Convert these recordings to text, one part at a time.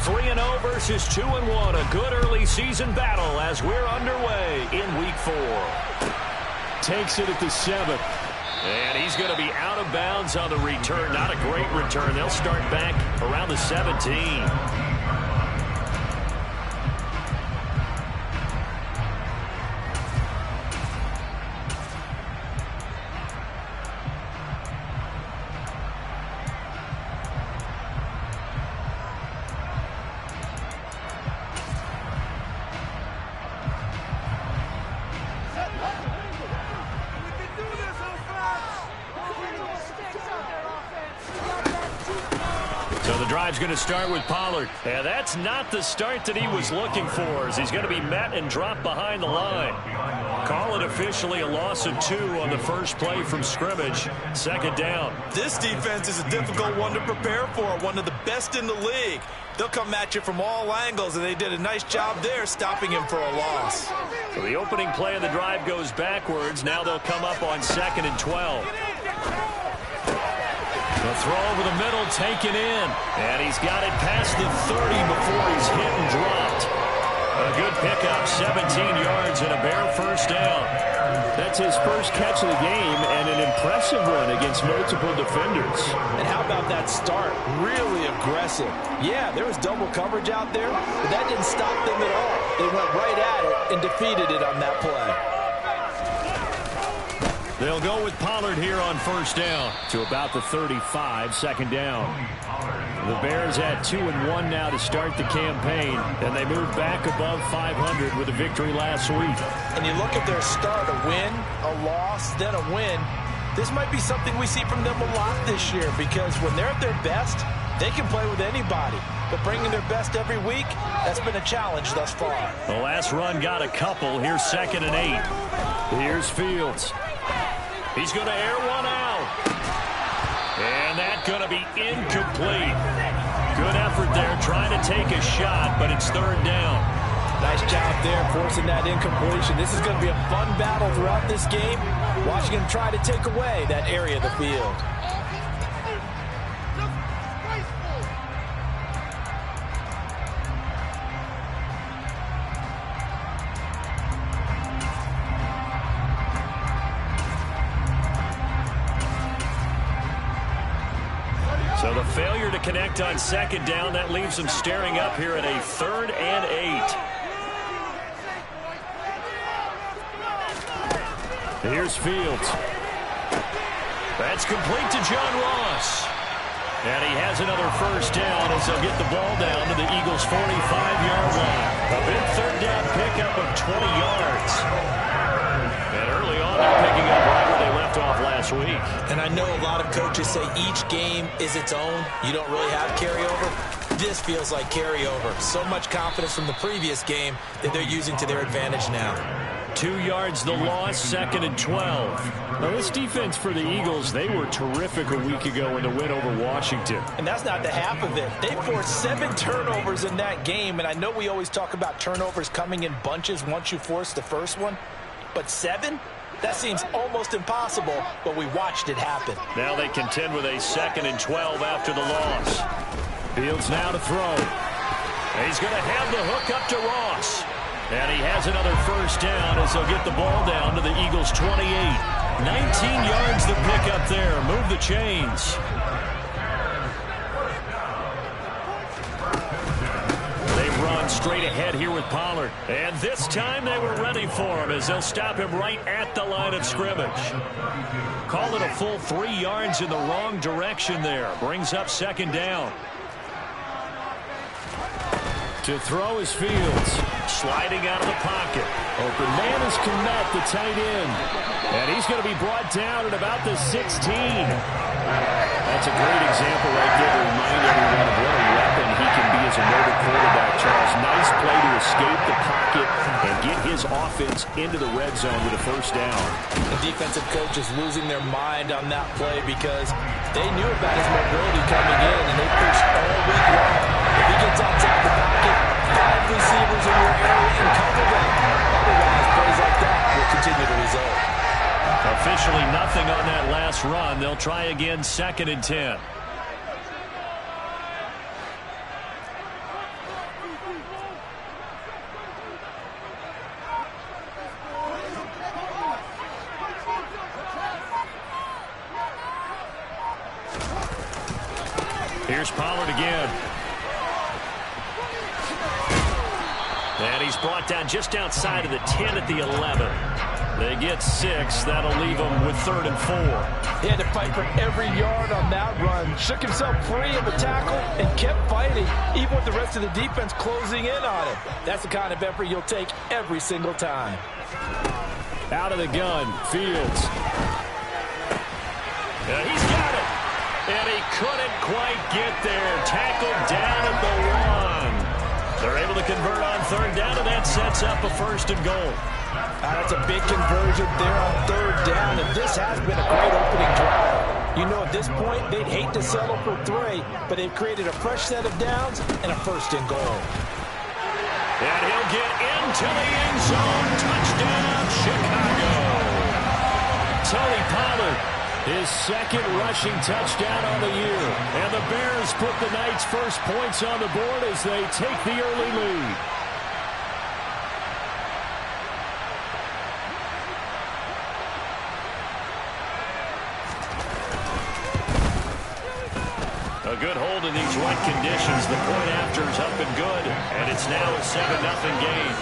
3-0 versus 2-1. A good early season battle as we're underway in Week 4. Takes it at the 7th. And he's going to be out of bounds on the return. Not a great return. They'll start back around the 17. So the drive's going to start with Pollard. And that's not the start that he was looking for, as he's going to be met and dropped behind the line. Call it officially a loss of 2 on the first play from scrimmage. Second down. This defense is a difficult one to prepare for, one of the best in the league. They'll come at you from all angles, and they did a nice job there stopping him for a loss. So the opening play of the drive goes backwards. Now they'll come up on 2nd and 12. The throw over the middle, taken in. And he's got it past the 30 before he's hit and dropped. A good pickup, 17 yards and a Bear first down. That's his first catch of the game and an impressive one against multiple defenders. And how about that start? Really aggressive. Yeah, there was double coverage out there, but that didn't stop them at all. They went right at it and defeated it on that play. They'll go with Pollard here on first down. To about the 35, second down. The Bears at 2-1 now to start the campaign, and they move back above 500 with a victory last week. And you look at their start, a win, a loss, then a win. This might be something we see from them a lot this year, because when they're at their best, they can play with anybody. But bringing their best every week, that's been a challenge thus far. The last run got a couple. Here's 2nd and 8. Here's Fields. He's going to air one out. And that's going to be incomplete. Good effort there trying to take a shot, but it's 3rd down. Nice job there forcing that incompletion. This is going to be a fun battle throughout this game. Watching him try to take away that area of the field. So the failure to connect on 2nd down, that leaves them staring up here at a 3rd and 8. Here's Fields. That's complete to John Ross. And he has another first down as they'll get the ball down to the Eagles' 45-yard line. A big 3rd down pickup of 20 yards. And early on, they're picking up right where they left off last week. And I know a lot of coaches say each game is its own. You don't really have carryover. This feels like carryover. So much confidence from the previous game that they're using to their advantage now. 2 yards the loss, 2nd and 12. Now, this defense for the Eagles, they were terrific a week ago in the win over Washington. And that's not the half of it. They forced 7 turnovers in that game, and I know we always talk about turnovers coming in bunches once you force the first one, but 7? That seems almost impossible, but we watched it happen. Now they contend with a 2nd and 12 after the loss. Fields now to throw. He's going to have the hook up to Ross. And he has another first down as they'll get the ball down to the Eagles' 28. 19 yards to pick up there. Move the chains. They run straight ahead here with Pollard. And this time they were ready for him as they'll stop him right at the line of scrimmage. Call it a full 3 yards in the wrong direction there. Brings up 2nd down. To throw is Fields. Sliding out of the pocket. Open man is Kmet, the tight end. And he's going to be brought down at about the 16. That's a great example right there to remind everyone of what a weapon he can be as a mobile quarterback, Charles. Nice play to escape the pocket and get his offense into the red zone with a first down. The defensive coach is losing their mind on that play because they knew about his mobility coming in, and they pushed all week long. If he gets outside the pocket, 5 receivers in your area and cover them. Otherwise, plays like that will continue to result. Officially nothing on that last run. They'll try again, 2nd and 10. Here's Pollard again. And he's brought down just outside of the 10 at the 11. They get 6. That'll leave them with 3rd and 4. He had to fight for every yard on that run. Shook himself free of the tackle and kept fighting, even with the rest of the defense closing in on him. That's the kind of effort you'll take every single time. Out of the gun, Fields. He's got it. And he couldn't quite get there. Tackled down at the 1. They're able to convert on 3rd down, and that sets up a 1st and goal. That's a big conversion there on 3rd down, and this has been a great opening drive. You know, at this point, they'd hate to settle for 3, but they've created a fresh set of downs and a 1st and goal. And he'll get into the end zone. Touchdown, Chicago. Tony Pollard, his 2nd rushing touchdown on the year. And the Bears put the Knights' first points on the board as they take the early lead. A good hold in these wet conditions. The point after is up and good, and it's now a 7-0 game.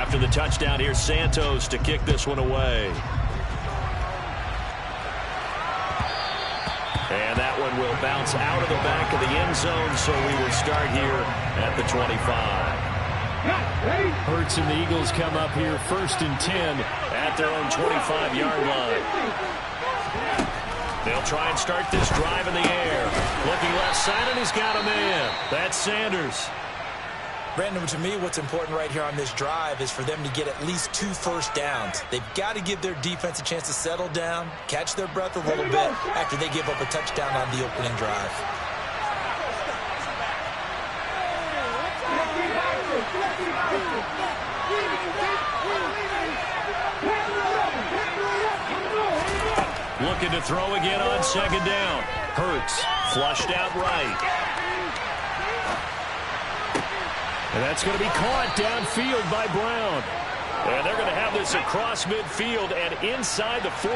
After the touchdown, here's Santos to kick this one away. And that one will bounce out of the back of the end zone, so we will start here at the 25. Hurts and the Eagles come up here 1st and 10 at their own 25-yard line. They'll try and start this drive in the air. Looking left side, and he's got a man. That's Sanders. Brandon, to me, what's important right here on this drive is for them to get at least 2 first downs. They've got to give their defense a chance to settle down, catch their breath a little bit after they give up a touchdown on the opening drive. Looking to throw again on 2nd down. Hurts, flushed out right. And that's going to be caught downfield by Brown. And they're going to have this across midfield and inside the 45.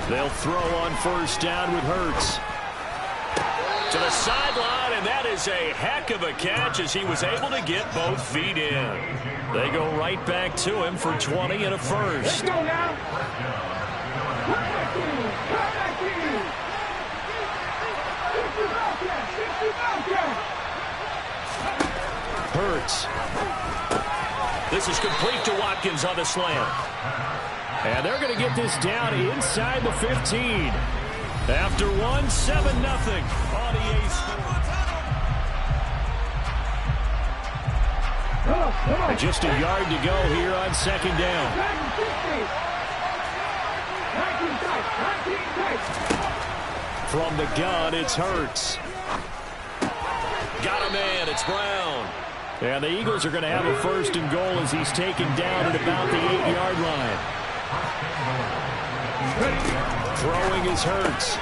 They'll throw on 1st down with Hurts. To the sideline, and that is a heck of a catch as he was able to get both feet in. They go right back to him for 20 and a 1st. Let's go now. Hurts. This is complete to Watkins on the slant. And they're going to get this down inside the 15. After 1, 7-0 on EA Sports. Just a yard to go here on 2nd down. From the gun, it's Hurts. Got a man, it's Brown. And the Eagles are going to have a 1st and goal as he's taken down at about the 8-yard line. Throwing is Hurts.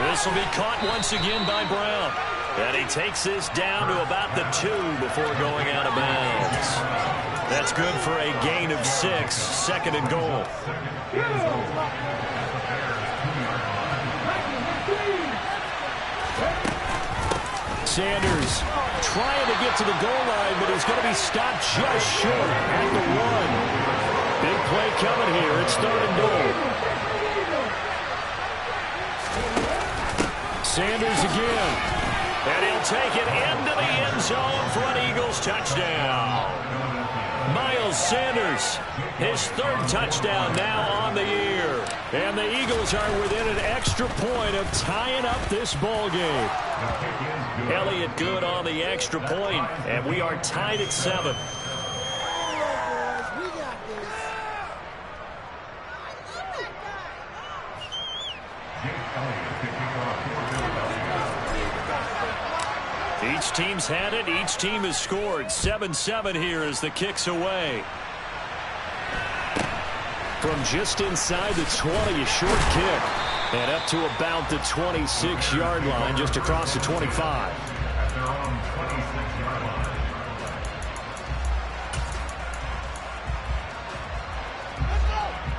This will be caught once again by Brown. And he takes this down to about the 2 before going out of bounds. That's good for a gain of 6, 2nd and goal. Sanders trying to get to the goal line, but he's going to be stopped just short at the 1. Big play coming here. It's 3rd and goal. Sanders again. And he'll take it into the end zone for an Eagles touchdown. Miles Sanders, his 3rd touchdown now on the year. And the Eagles are within an extra point of tying up this ball game. Elliott good on the extra point, and we are tied at 7. Each team's had it. Each team has scored. 7-7 here as the kick's away. From just inside the 20, a short kick. And up to about the 26-yard line, just across the 25.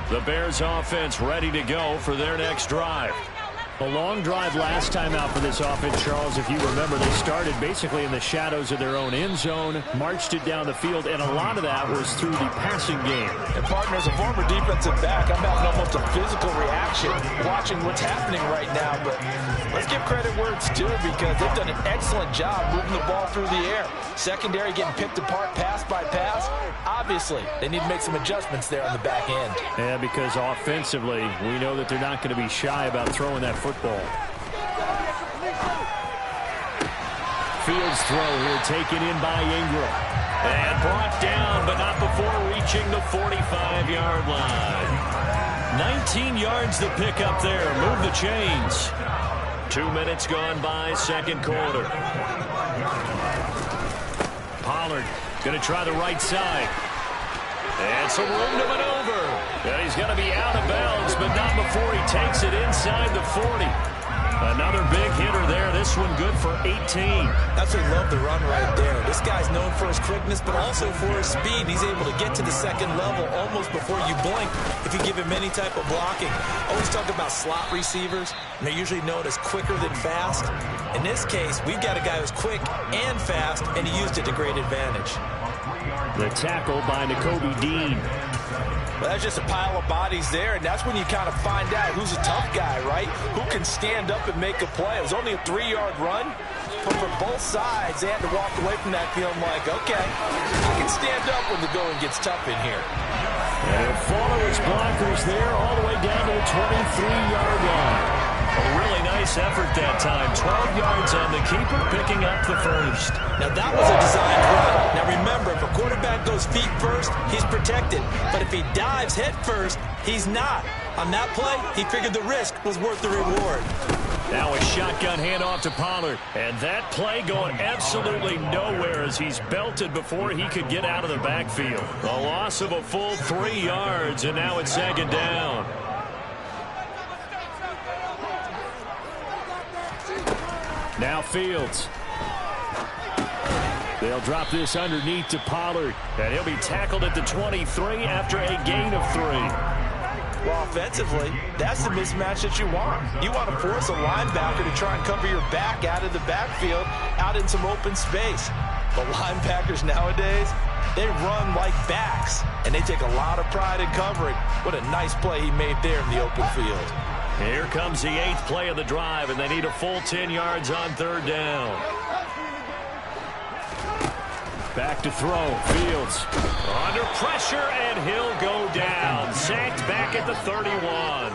The Bears offense ready to go for their next drive. A long drive last time out for this offense, Charles. If you remember, they started basically in the shadows of their own end zone, marched it down the field, and a lot of that was through the passing game. And, partner, as a former defensive back, I'm having almost a physical reaction watching what's happening right now. But let's give credit where it's due because they've done an excellent job moving the ball through the air. Secondary getting picked apart pass by pass. Obviously, they need to make some adjustments there on the back end. Yeah, because offensively, we know that they're not going to be shy about throwing that football. Fields throw here taken in by Ingram. And brought down, but not before reaching the 45-yard line. 19 yards to pick up there. Move the chains. 2 minutes gone by, second quarter. Pollard going to try the right side. And some room to maneuver. And he's going to be out of bounds, but not before he takes it inside the 40. Another big hitter there. This one good for 18. That's what I love the run right there. This guy's known for his quickness, but also for his speed. He's able to get to the second level almost before you blink if you give him any type of blocking. Always talk about slot receivers, and they're usually known as quicker than fast. In this case, we've got a guy who's quick and fast, and he used it to great advantage. The tackle by Nakobe Dean. Well, that's just a pile of bodies there, and that's when you kind of find out who's a tough guy, right? Who can stand up and make a play. It was only a 3-yard run, but for both sides, they had to walk away from that feeling like, okay, I can stand up when the going gets tough in here. And follow his blockers there all the way down to the 23-yard line. A really nice effort that time. 12 yards on the keeper, picking up the first. Now, that was a designed run. Now, remember, if a quarterback goes feet first, he's protected. But if he dives head first, he's not. On that play, he figured the risk was worth the reward. Now a shotgun handoff to Pollard. And that play going absolutely nowhere as he's belted before he could get out of the backfield. A loss of a full 3 yards, and now it's second down. Now Fields. They'll drop this underneath to Pollard. And he'll be tackled at the 23 after a gain of 3. Well, offensively, that's the mismatch that you want. You want to force a linebacker to try and cover your back out of the backfield, out in some open space. But linebackers nowadays, they run like backs, and they take a lot of pride in covering. What a nice play he made there in the open field. Here comes the 8th play of the drive, and they need a full 10 yards on third down. Back to throw. Fields under pressure, and he'll go down. Sacked back at the 31.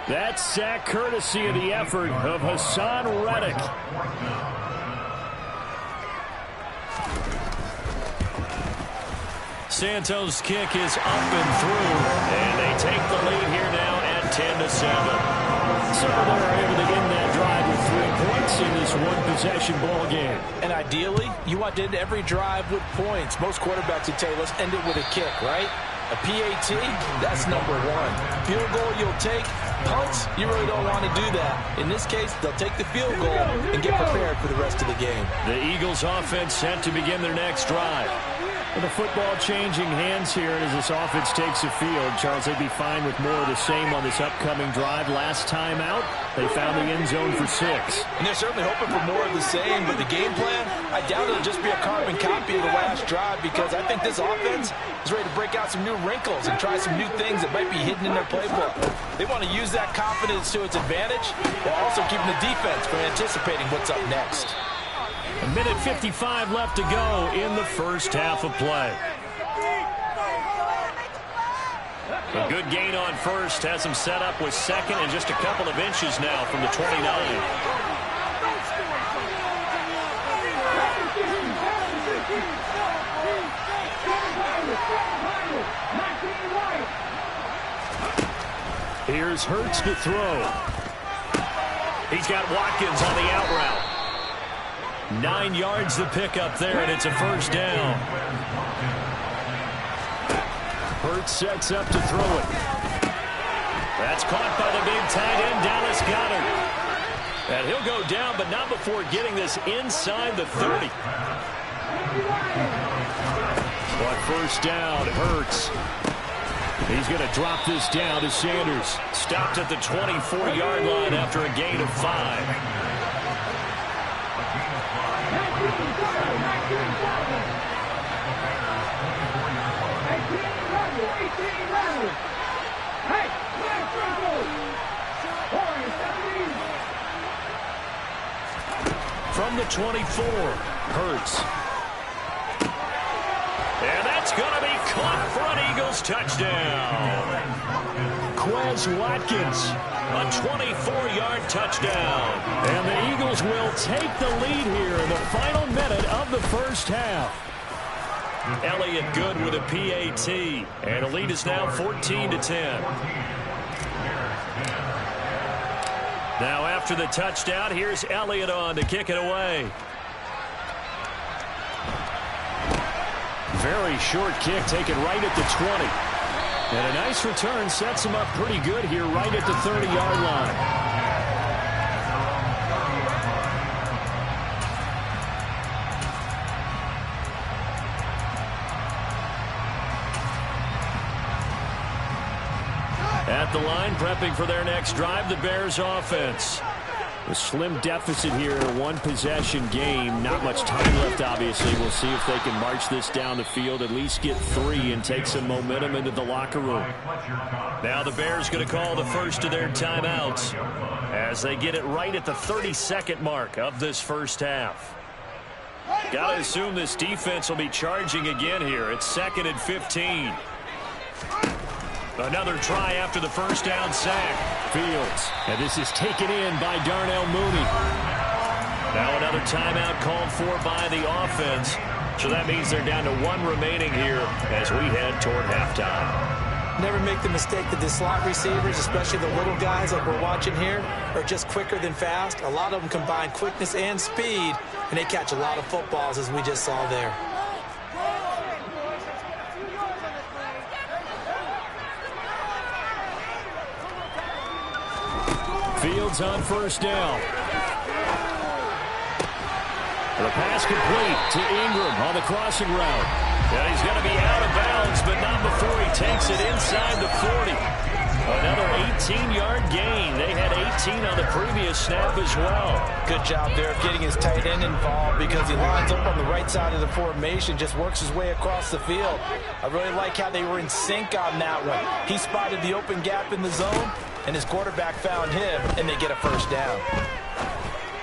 That sack courtesy of the effort of Hassan Reddick. Santos' kick is up and through, and they take the lead here now at 10-7. So they're able to end that drive with 3 points in this one-possession ball game. And ideally, you want to end every drive with points. Most quarterbacks would tell you, let's end it with a kick, right? A PAT, that's number 1. Field goal you'll take. Punts, you really don't want to do that. In this case, they'll take the field goal and get prepared for the rest of the game. The Eagles offense set to begin their next drive. With the football changing hands here, and as this offense takes the field, Charles, they'd be fine with more of the same on this upcoming drive. Last time out, they found the end zone for 6. And they're certainly hoping for more of the same, but the game plan, I doubt it'll just be a carbon copy of the last drive, because I think this offense is ready to break out some new wrinkles and try some new things that might be hidden in their playbook. They want to use that confidence to its advantage, while also keeping the defense from anticipating what's up next. A minute 55 left to go in the first half of play. A good gain on first has him set up with second and just a couple of inches now from the 29. Here's Hurts to throw. He's got Watkins on the out route. 9 yards the pickup there, and it's a first down. Hurts sets up to throw it. That's caught by the big tight end, Dallas Goedert. And he'll go down, but not before getting this inside the 30. But first down, Hurts. He's going to drop this down to Sanders. Stopped at the 24-yard line after a gain of 5. From the 24, Hurts. And that's going to be caught for an Eagles touchdown. Quez Watkins, a 24-yard touchdown. And the Eagles will take the lead here in the final minute of the first half. Elliott good with a PAT. And the lead is now 14-10. Now after the touchdown, here's Elliott on to kick it away. Very short kick taken right at the 20. And a nice return sets him up pretty good here right at the 30-yard line. At the line, prepping for their next drive, the Bears offense. A slim deficit here in a one-possession game. Not much time left, obviously. We'll see if they can march this down the field, at least get 3 and take some momentum into the locker room. Now the Bears going to call the first of their timeouts as they get it right at the 32nd mark of this first half. Got to assume this defense will be charging again here. It's 2nd and 15. Another try after the first down sack. Fields. And this is taken in by Darnell Mooney. Now another timeout called for by the offense. So that means they're down to 1 remaining here as we head toward halftime. Never make the mistake that the slot receivers, especially the little guys like we're watching here, are just quicker than fast. A lot of them combine quickness and speed, and they catch a lot of footballs, as we just saw there. Fields on first down. The pass complete to Ingram on the crossing route. And he's going to be out of bounds, but not before he takes it inside the 40. Another 18-yard gain. They had 18 on the previous snap as well. Good job there of getting his tight end involved because he lines up on the right side of the formation, just works his way across the field. I really like how they were in sync on that one. He spotted the open gap in the zone, and his quarterback found him, and they get a first down.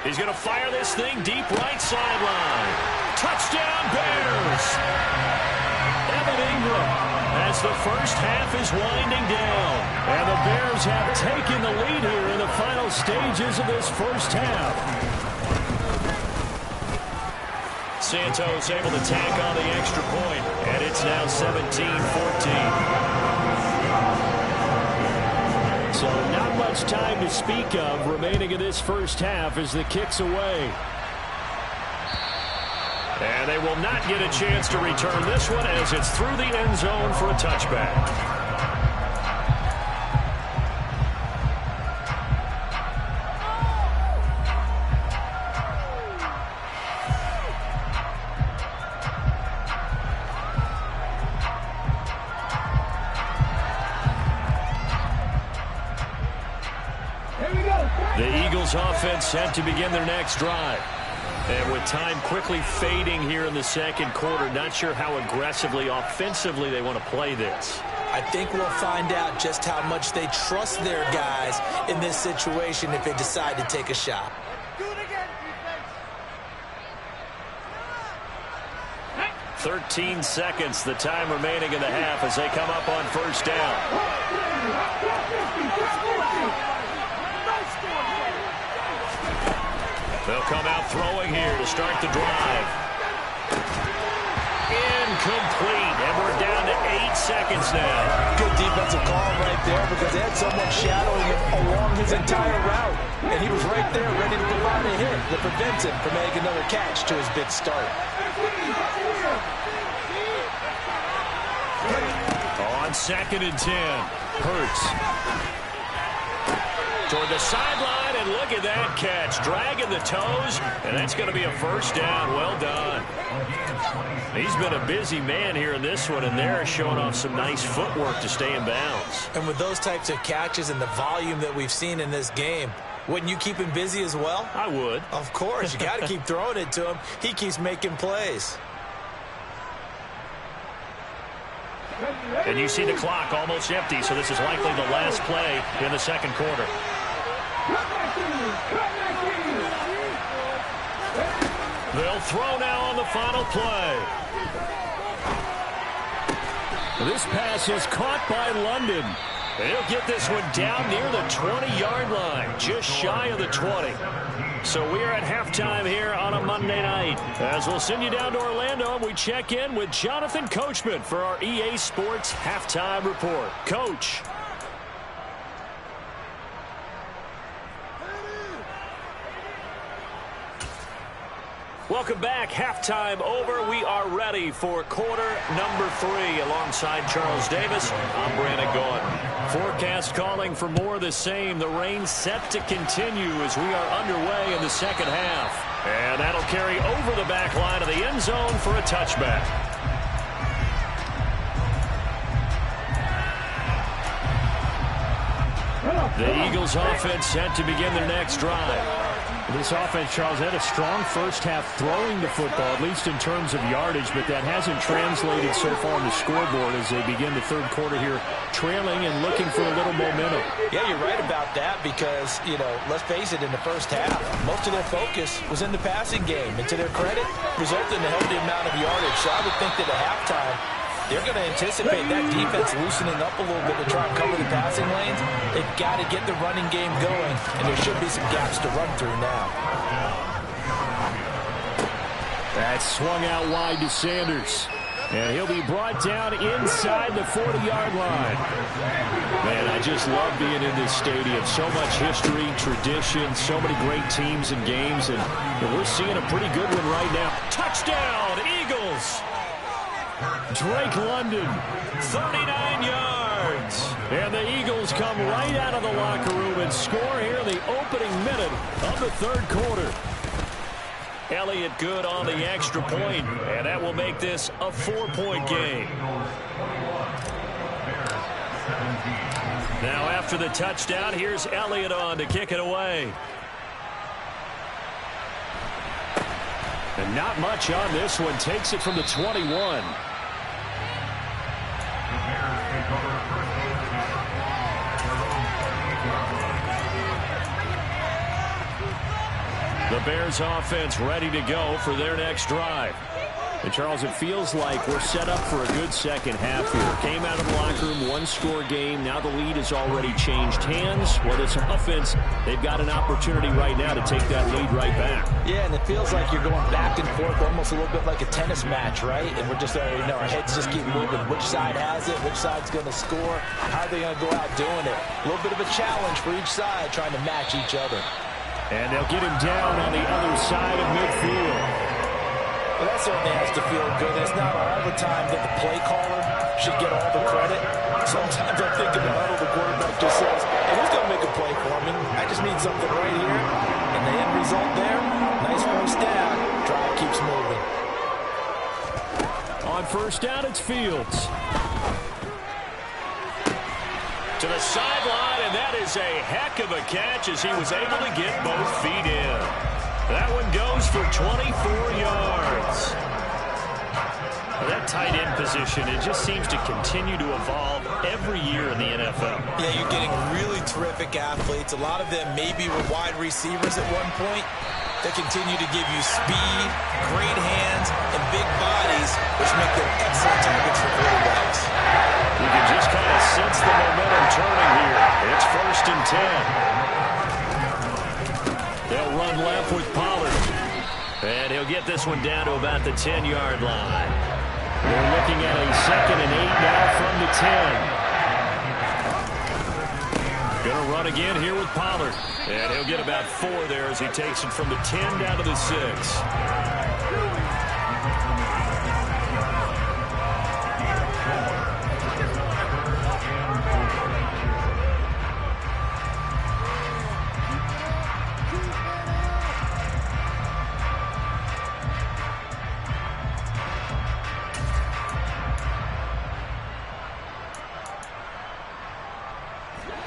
He's going to fire this thing deep right sideline. Touchdown, Bears! Evan Ingram, as the first half is winding down. And the Bears have taken the lead here in the final stages of this first half. Santos able to tack on the extra point, and it's now 17-14. So not much time to speak of remaining in this first half as the kick's away. And they will not get a chance to return this one as it's through the end zone for a touchback. The Eagles offense set to begin their next drive. And with time quickly fading here in the second quarter, not sure how aggressively, offensively they want to play this. I think we'll find out just how much they trust their guys in this situation if they decide to take a shot. 13 seconds, the time remaining in the half as they come up on first down. They'll come out throwing here to start the drive. Incomplete, and we're down to 8 seconds now. Good defensive call right there because they had someone shadowing him along his entire route, and he was right there ready to provide a hit. that prevents him from making another catch to his big start. On 2nd and 10, Hurts. Toward the sideline, and look at that catch. Dragging the toes, and that's going to be a first down. Well done. He's been a busy man here in this one, and they're showing off some nice footwork to stay in bounds. And with those types of catches and the volume that we've seen in this game, wouldn't you keep him busy as well? I would. Of course. You got to keep throwing it to him. He keeps making plays. And you see the clock almost empty, so this is likely the last play in the second quarter. They'll throw now on the final play. This pass is caught by London. He'll get this one down near the 20-yard line, just shy of the 20. So we're at halftime here on a Monday night. As we'll send you down to Orlando, we check in with Jonathan Coachman for our EA Sports Halftime Report. Coach. Welcome back. Halftime over. We are ready for quarter number 3. Alongside Charles Davis, I'm Brandon Gordon. Forecast calling for more of the same. The rain set to continue as we are underway in the second half. And that'll carry over the back line of the end zone for a touchback. The Eagles offense set to begin their next drive. This offense, Charles, had a strong first half throwing the football, at least in terms of yardage, but that hasn't translated so far on the scoreboard as they begin the third quarter here, trailing and looking for a little momentum. Yeah, you're right about that because, let's face it, in the first half, most of their focus was in the passing game. And to their credit, resulted in a healthy amount of yardage. So I would think that at halftime, they're going to anticipate that defense loosening up a little bit to try and cover the passing lanes. They've got to get the running game going, and there should be some gaps to run through now. That's swung out wide to Sanders. And he'll be brought down inside the 40-yard line. Man, I just love being in this stadium. So much history, tradition, so many great teams and games, and we're seeing a pretty good one right now. Touchdown, Eagles! Drake London, 39 yards. And the Eagles come right out of the locker room and score here in the opening minute of the third quarter. Elliott good on the extra point, and that will make this a 4-point game. Now after the touchdown, here's Elliott on to kick it away. And not much on this one. Takes it from the 21. The Bears offense ready to go for their next drive. And Charles, it feels like we're set up for a good second half here. Came out of the locker room, one-score game. Now the lead has already changed hands. Well, this offense, they've got an opportunity right now to take that lead right back. Yeah, and it feels like you're going back and forth almost a little bit like a tennis match, right? And we're just already our heads just keep moving. Which side has it? Which side's going to score? How are they going to go out doing it? A little bit of a challenge for each side trying to match each other. And they'll get him down on the other side of midfield. Well, that certainly has to feel good. It's not all the time that the play caller should get all the credit. Sometimes I think in the huddle, the quarterback just says, hey, who's going to make a play for me? I just need something right here. And the end result there, nice first down. Drive keeps moving. On first down, it's Fields. To the sideline, and that is a heck of a catch as he was able to get both feet in. That one goes for 24 yards. That tight end position, it just seems to continue to evolve every year in the NFL. Yeah, you're getting really terrific athletes. A lot of them maybe were wide receivers at one point. They continue to give you speed, great hands, and big bodies, which make them excellent targets for quarterbacks. You can just kind of sense the momentum turning here. It's 1st and 10. They'll run left with Pollard. And he'll get this one down to about the 10-yard line. They're looking at a 2nd and 8 now from the 10. Going to run again here with Pollard. And he'll get about 4 there as he takes it from the 10 down to the 6.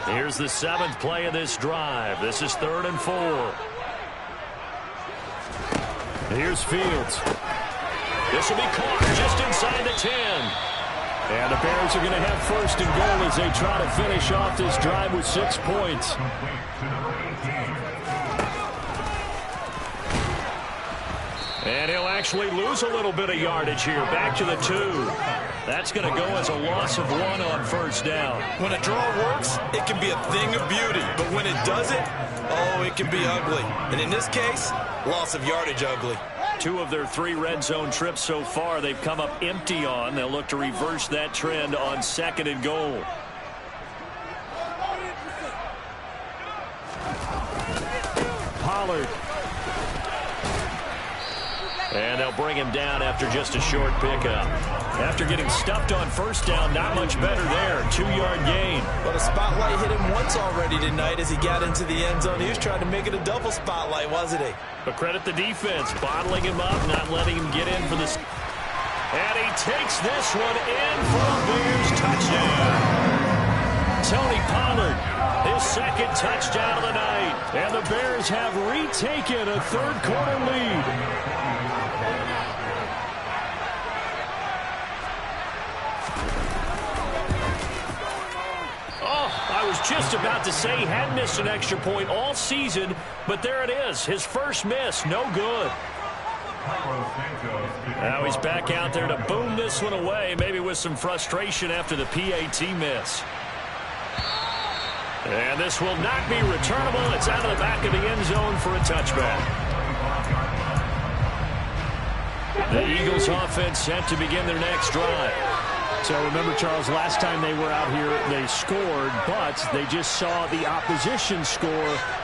Here's the 7th play of this drive. This is 3rd and 4. Here's Fields. This will be caught just inside the 10. And the Bears are going to have 1st and goal as they try to finish off this drive with 6 points. And he'll actually lose a little bit of yardage here. Back to the 2. That's going to go as a loss of 1 on 1st down. When a draw works, it can be a thing of beauty. But when it doesn't, oh, it can be ugly. And in this case, loss of yardage ugly. 2 of their 3 red zone trips so far they've come up empty on. They'll look to reverse that trend on 2nd and goal. Pollard. And they'll bring him down after just a short pickup. After getting stuffed on 1st down, not much better there. 2-yard gain. But a spotlight hit him once already tonight as he got into the end zone. He was trying to make it a double spotlight, wasn't he? But credit the defense, bottling him up, not letting him get in for the... And he takes this one in for a Bears touchdown. Tony Pollard, his 2nd touchdown of the night. And the Bears have retaken a 3rd quarter lead. I was just about to say he hadn't missed an extra point all season, but there it is. His first miss, no good. Now he's back out there to boom this one away, maybe with some frustration after the PAT miss. And this will not be returnable. It's out of the back of the end zone for a touchback. The Eagles offense set to begin their next drive. So remember, Charles, last time they were out here, they scored, but they just saw the opposition score,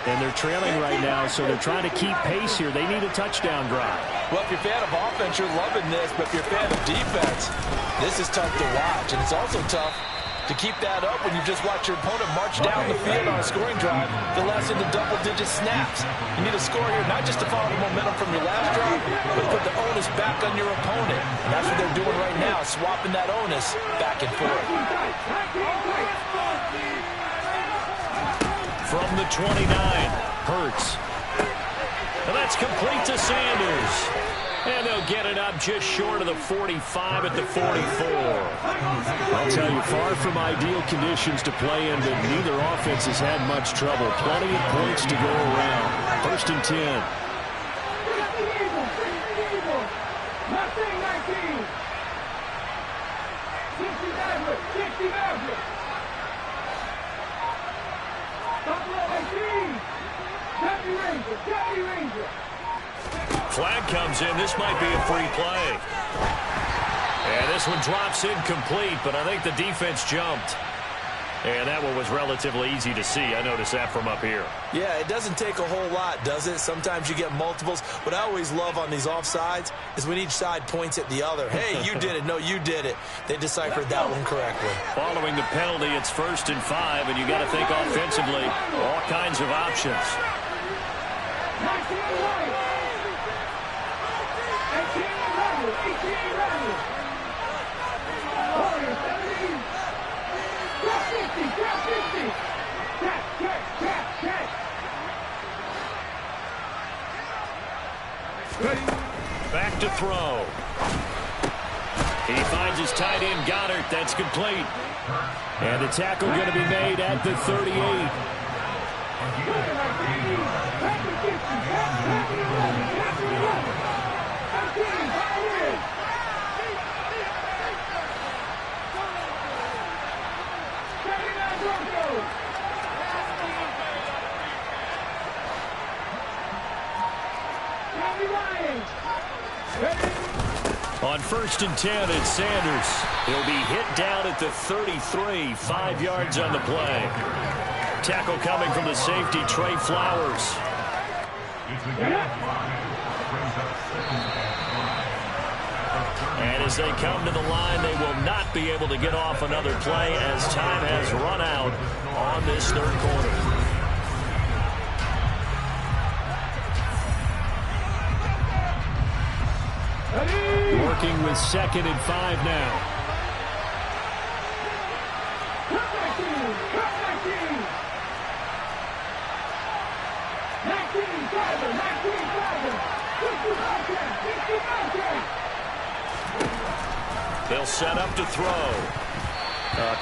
and they're trailing right now, so they're trying to keep pace here. They need a touchdown drive. Well, if you're a fan of offense, you're loving this, but if you're a fan of defense, this is tough to watch, and it's also tough to keep that up when you just watch your opponent march down the field on a scoring drive that lasts into double-digit snaps. You need a score here, not just to follow the momentum from your last drive, but to put the onus back on your opponent. And that's what they're doing right now, swapping that onus back and forth. From the 29, Hurts. And that's complete to Sanders. And they'll get it up just short of the 45 at the 44. I'll tell you, far from ideal conditions to play in, but neither offense has had much trouble. Plenty of points to go around. 1st and 10. Flag comes in. This might be a free play. And this one drops incomplete, but I think the defense jumped. And that one was relatively easy to see. I noticed that from up here. Yeah, it doesn't take a whole lot, does it? Sometimes you get multiples. What I always love on these offsides is when each side points at the other. Hey, you did it. No, you did it. They deciphered that one correctly. Following the penalty, it's 1st and 5, and you got to think offensively, all kinds of options. Back to throw. He finds his tight end, Goddard. That's complete. And the tackle going to be made at the 38. On 1st and 10, it's Sanders. He'll be hit down at the 33, 5 yards on the play. Tackle coming from the safety, Trey Flowers. And as they come to the line, they will not be able to get off another play as time has run out on this third quarter. Working with 2nd and 5 now. They'll set up to throw.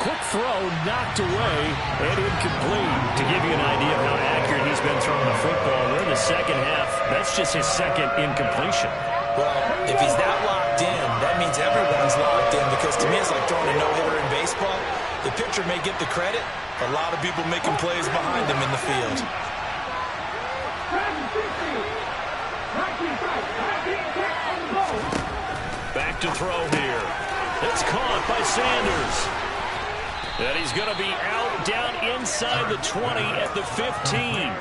Quick throw knocked away and incomplete. To give you an idea of how accurate he's been throwing the football, we're in the second half. That's just his second incompletion. Well, if he's that locked in, that means everyone's locked in, because to me it's like throwing a no-hitter in baseball. The pitcher may get the credit. A lot of people making plays behind him in the field. Back to throw here. It's caught by Sanders. And he's going to be out down inside the 20 at the 15.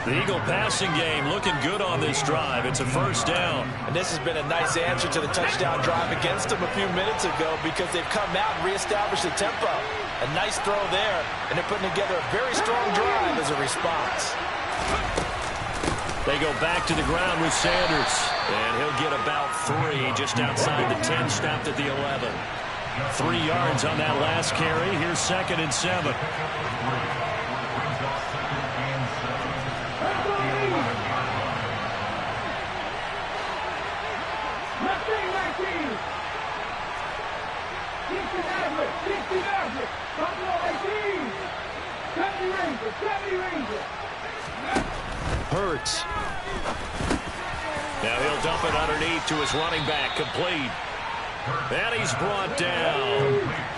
The Eagle passing game looking good on this drive. It's a first down. And this has been a nice answer to the touchdown drive against them a few minutes ago, because they've come out and reestablished the tempo. A nice throw there, and they're putting together a very strong drive as a response. They go back to the ground with Sanders. And he'll get about 3 just outside the 10, stopped at the 11. 3 yards on that last carry. Here's 2nd and 7. Hurts. Now he'll dump it underneath to his running back, complete. And he's brought down.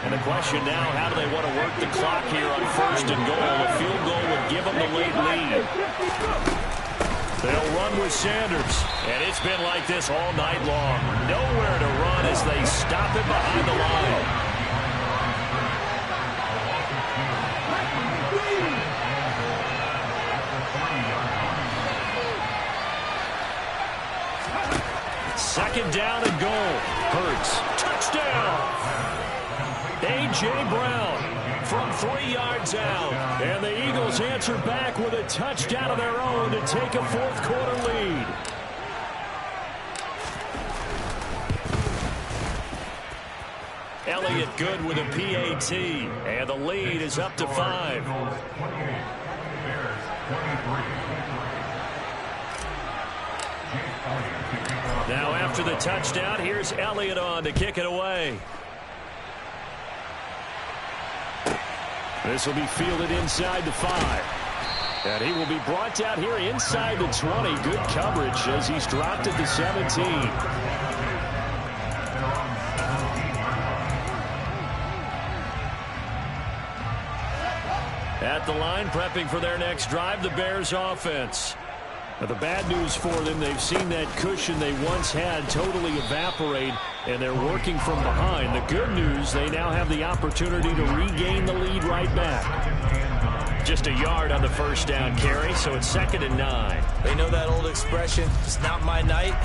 And the question now, how do they want to work the clock here on 1st and goal? A field goal would give them the late lead. They'll run with Sanders. And it's been like this all night long. Nowhere to run as they stop it behind the line. Second down and goal. Hurts. Touchdown. A.J. Brown from 3 yards out. And the Eagles answer back with a touchdown of their own to take a fourth quarter lead. Elliott good with a PAT. And the lead is up to 5. Now after the touchdown, here's Elliott on to kick it away. This will be fielded inside the 5. And he will be brought down here inside the 20. Good coverage as he's dropped at the 17. At the line, prepping for their next drive, the Bears offense. Now, the bad news for them, they've seen that cushion they once had totally evaporate, and they're working from behind. The good news, they now have the opportunity to regain the lead right back. Just a yard on the first down carry, so it's 2nd and 9. They know that old expression, it's not my night.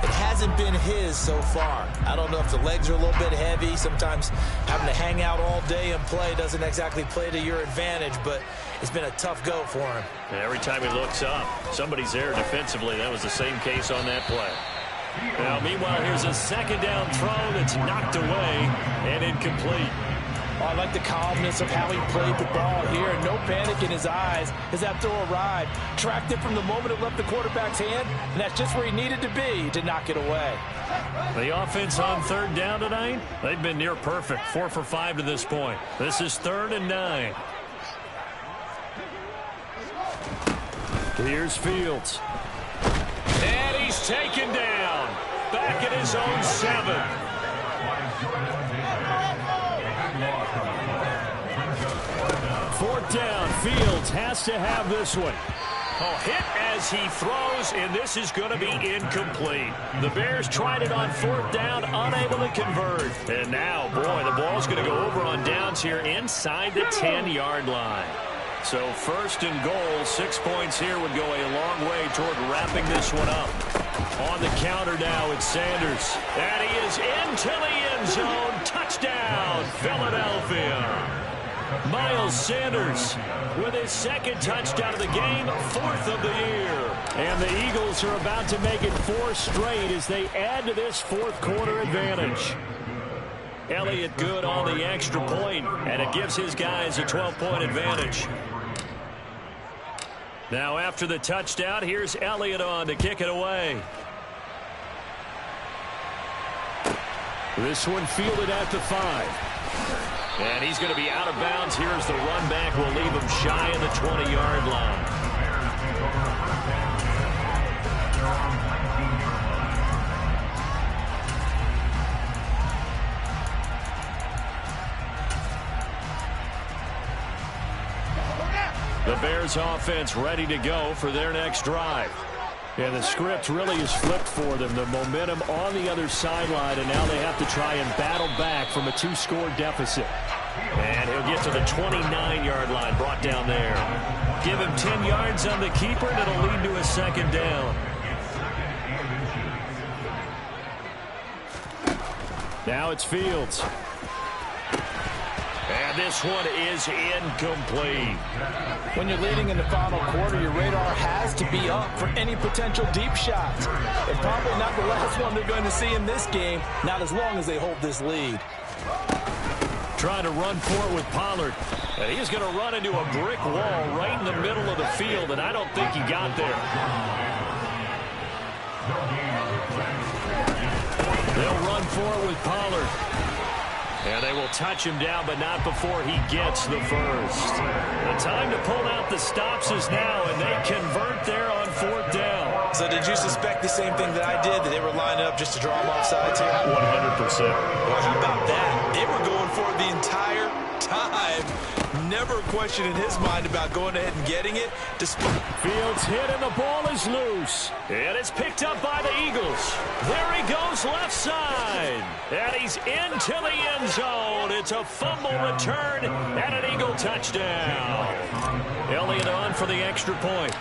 It hasn't been his so far. I don't know if the legs are a little bit heavy. Sometimes having to hang out all day and play doesn't exactly play to your advantage, but it's been a tough go for him. And every time he looks up, somebody's there defensively. That was the same case on that play. Now, meanwhile, here's a second down throw that's knocked away and incomplete. Oh, I like the calmness of how he played the ball here. No panic in his eyes as that throw arrived. Tracked it from the moment it left the quarterback's hand, and that's just where he needed to be to knock it away. The offense on 3rd down tonight, they've been near perfect. 4 for 5 to this point. This is 3rd and 9. Here's Fields. And he's taken down. Back at his own 7. Fourth down, Fields has to have this one. Oh, hit as he throws, and this is going to be incomplete. The Bears tried it on 4th down, unable to convert. And now, boy, the ball's going to go over on downs here inside the 10-yard line. So first and goal, 6 points here would go a long way toward wrapping this one up. On the counter now, it's Sanders. And he is into the end zone. Touchdown, Philadelphia. Miles Sanders with his second touchdown of the game, 4th of the year. And the Eagles are about to make it 4 straight as they add to this fourth quarter advantage. Elliott good on the extra point, and it gives his guys a 12-point advantage. Now after the touchdown, here's Elliott on to kick it away. This one fielded at the 5. And he's going to be out of bounds here as the run back will leave him shy of the 20-yard line. The Bears offense ready to go for their next drive. And the script really is flipped for them. The momentum on the other sideline, and now they have to try and battle back from a 2-score deficit. And he'll get to the 29-yard line, brought down there. Give him 10 yards on the keeper, and it'll lead to a second down. Now it's Fields. And this one is incomplete. When you're leading in the final quarter, your radar has to be up for any potential deep shots. And probably not the last one they're going to see in this game, not as long as they hold this lead. Trying to run for it with Pollard. And he's going to run into a brick wall right in the middle of the field, and I don't think he got there. They'll run for it with Pollard. And they will touch him down, but not before he gets the first. The time to pull out the stops is now, and they convert there on 4th down. So did you suspect the same thing that I did, that they were lining up just to draw them off sides here? 100%. Well, how about that? They were going for it the entire time. Never a question in his mind about going ahead and getting it. Fields hit, and the ball is loose. And it's picked up by the Eagles. There he goes left side. And he's into the end zone. It's a fumble return and an Eagle touchdown. Elliott on for the extra point.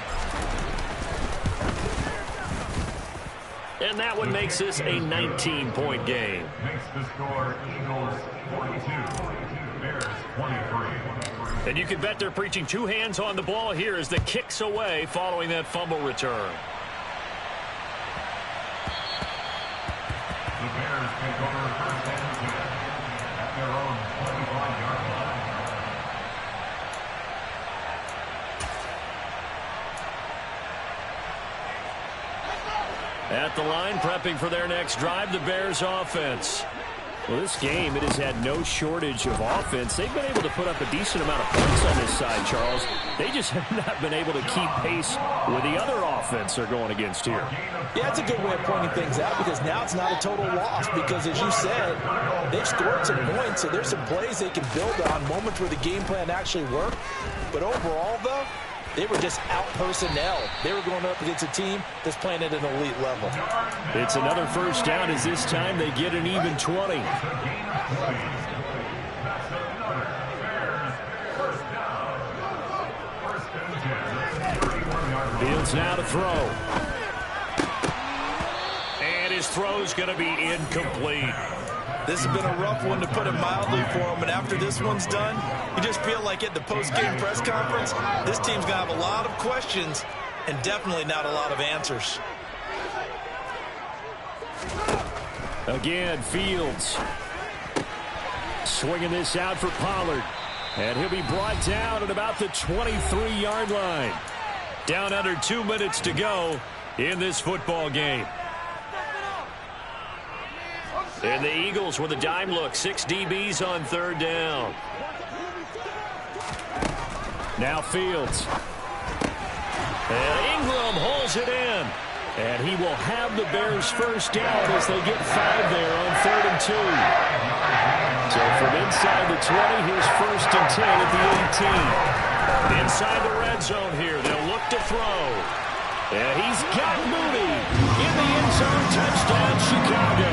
And that one makes this a 19-point game. Makes the score Eagles 42, Bears 23. And you can bet they're preaching 2 hands on the ball here as the kick's away following that fumble return. The Bears take over first and 10 at their own 25-yard line. At the line, prepping for their next drive, the Bears offense. Well, this game, it has had no shortage of offense. They've been able to put up a decent amount of points on this side, Charles. They just have not been able to keep pace with the other offense they're going against here. Yeah, it's a good way of pointing things out because now it's not a total loss because, as you said, they've scored some points, so there's some plays they can build on, moments where the game plan actually worked. But overall, though, they were just out personnel. They were going up against a team that's playing at an elite level. It's another first down as this time they get an even 20. Fields now to throw. And his throw's going to be incomplete. This has been a rough one, to put it mildly, for him. And after this one's done, you just feel like at the post-game press conference, this team's going to have a lot of questions and definitely not a lot of answers. Again, Fields swinging this out for Pollard. And he'll be brought down at about the 23-yard line. Down under 2 minutes to go in this football game. And the Eagles with a dime look. 6 DBs on 3rd down. Now Fields. And Ingram holds it in. And he will have the Bears first down as they get 5 there on 3rd and 2. So from inside the 20, here's 1st and 10 at the 18. Inside the red zone here, they'll look to throw. And he's got Mooney in the end zone. Touchdown, Chicago.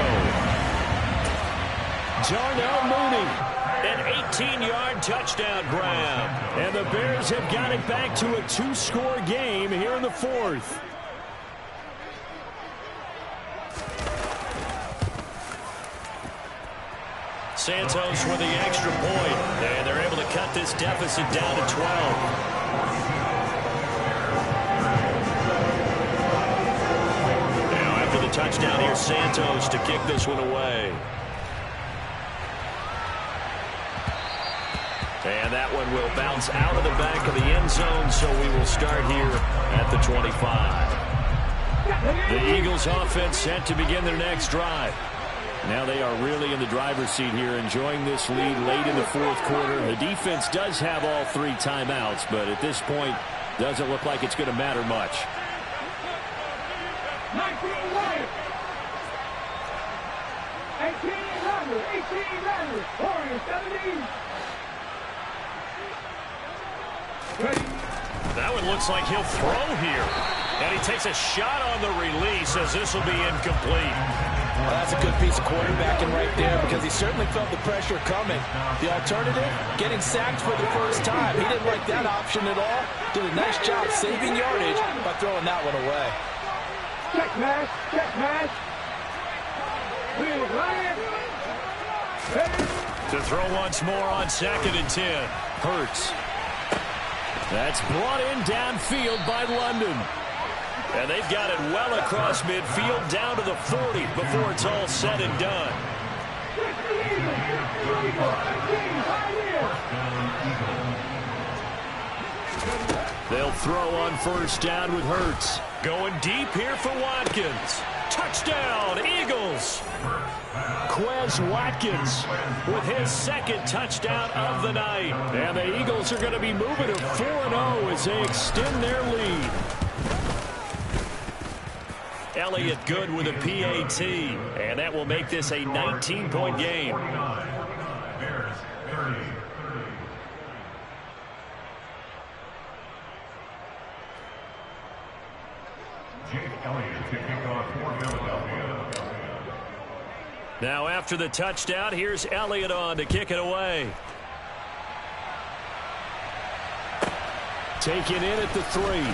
Darnell Mooney An 18-yard touchdown grab. And the Bears have got it back to a 2-score game here in the fourth. Santos with the extra point, and they're able to cut this deficit down to 12. Now after the touchdown, here's Santos to kick this one away. And that one will bounce out of the back of the end zone, so we will start here at the 25. The Eagles offense set to begin their next drive. Now they are really in the driver's seat here, enjoying this lead late in the fourth quarter. The defense does have all 3 timeouts, but at this point, doesn't look like it's going to matter much. 18 runners, Warriors 17. That one looks like he'll throw here. And he takes a shot on the release as this will be incomplete. Well, that's a good piece of quarterbacking right there because he certainly felt the pressure coming. The alternative, getting sacked for the first time. He didn't like that option at all. Did a nice job saving yardage by throwing that one away. Check match, check match. To throw once more on 2nd and 10. Hurts. That's brought in downfield by London. And they've got it well across midfield down to the 40 before it's all said and done. They'll throw on 1st down with Hurts. Going deep here for Watkins. Touchdown, Eagles. Quez Watkins with his 2nd touchdown of the night. And the Eagles are going to be moving to 4-0 as they extend their lead. Elliott good with a PAT, and that will make this a 19-point game. Now after the touchdown, here's Elliott on to kick it away. Taken in at the 3.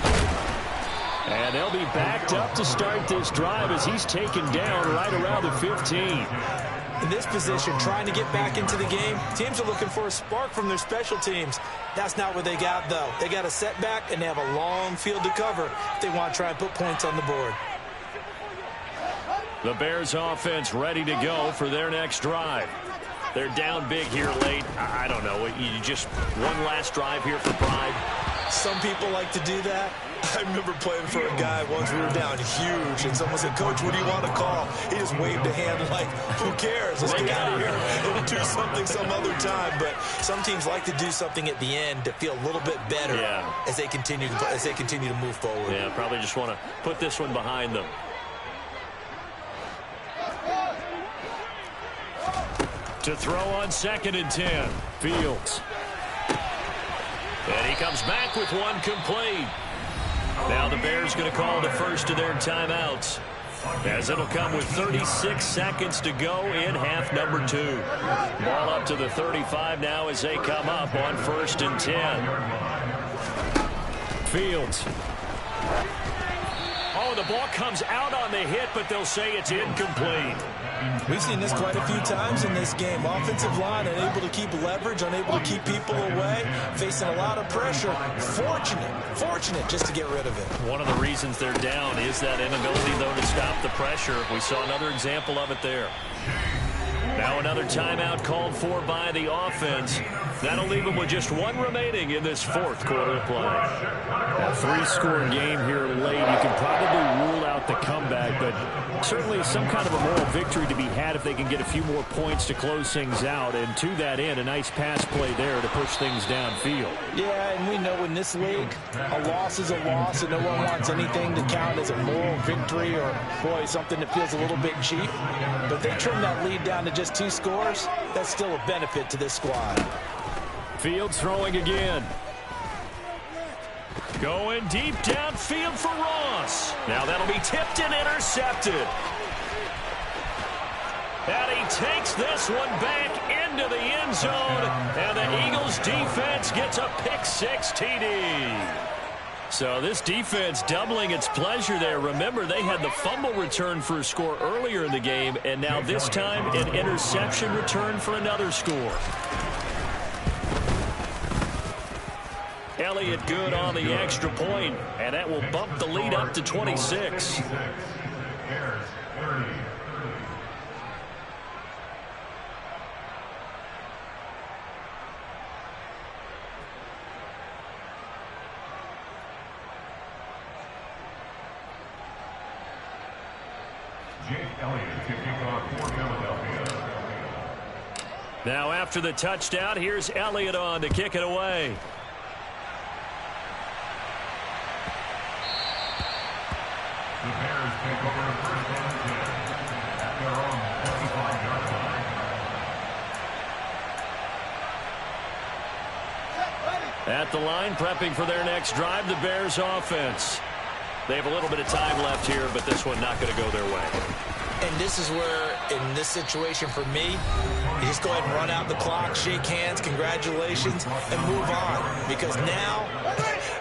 And they'll be backed up to start this drive as he's taken down right around the 15. In this position, trying to get back into the game, teams are looking for a spark from their special teams. That's not what they got, though. They got a setback, and they have a long field to cover if they want to try and put points on the board. The Bears offense ready to go for their next drive. They're down big here late. I don't know. You just one last drive here for pride. Some people like to do that. I remember playing for a guy once. We were down huge, and someone said, "Coach, what do you want to call?" He just waved a hand like, "Who cares? Let's get out of here and do something some other time." But some teams like to do something at the end to feel a little bit better as they continue to move forward. Yeah, probably just want to put this one behind them. To throw on 2nd and 10. Fields. And he comes back with one complete. Now the Bears going to call the first of their timeouts, as it'll come with 36 seconds to go in half number 2. Ball up to the 35 now as they come up on 1st and 10. Fields. Oh, the ball comes out on the hit, but they'll say it's incomplete. We've seen this quite a few times in this game. Offensive line unable to keep leverage, unable to keep people away, facing a lot of pressure. Fortunate just to get rid of it. One of the reasons they're down is that inability, though, to stop the pressure. We saw another example of it there. Now another timeout called for by the offense. That'll leave them with just one remaining in this 4th quarter of play. A 3-score game here late. You can probably rule out the comeback, but certainly some kind of a moral victory to be had if they can get a few more points to close things out. And to that end, a nice pass play there to push things downfield. Yeah, and we know in this league, a loss is a loss, and no one wants anything to count as a moral victory or, boy, something that feels a little bit cheap. But they trim that lead down to just 2 scores. That's still a benefit to this squad. Fields throwing again. Going deep downfield for Ross. Now that'll be tipped and intercepted. And he takes this one back into the end zone, and the Eagles defense gets a pick-6 TD. So this defense doubling its pleasure there. Remember, they had the fumble return for a score earlier in the game, and now this time an interception return for another score. Elliott good on the extra point, and that will bump the lead up to 26. Now after the touchdown, here's Elliott on to kick it away. The Bears take over a first and 10 at their own 25-yard line. At the line, prepping for their next drive, the Bears offense. They have a little bit of time left here, but this one not going to go their way. And this is where, in this situation for me, you just go ahead and run out the clock, shake hands, congratulations, and move on. Because now,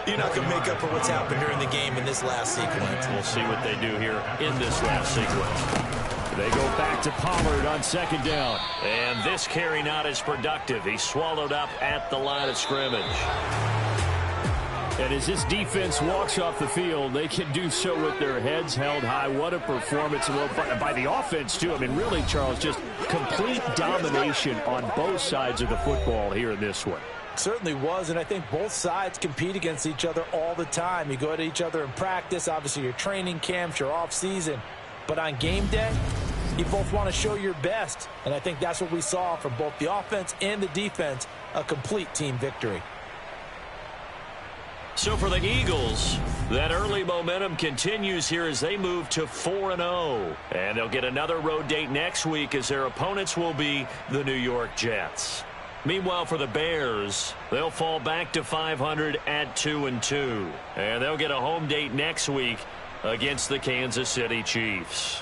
you're not going to make up for what's happened during the game in this last sequence. We'll see what they do here in this last sequence. They go back to Pollard on second down. And this carry not as productive. He's swallowed up at the line of scrimmage. And as this defense walks off the field, they can do so with their heads held high. What a performance by the offense, too. I mean, really, Charles, just complete domination on both sides of the football here in this one. Certainly was, and I think both sides compete against each other all the time. You go at each other in practice, obviously your training camps, your off-season. But on game day, you both want to show your best. And I think that's what we saw from both the offense and the defense, a complete team victory. So for the Eagles, that early momentum continues here as they move to 4-0. And they'll get another road date next week as their opponents will be the New York Jets. Meanwhile, for the Bears, they'll fall back to 500 at 2-2. And they'll get a home date next week against the Kansas City Chiefs.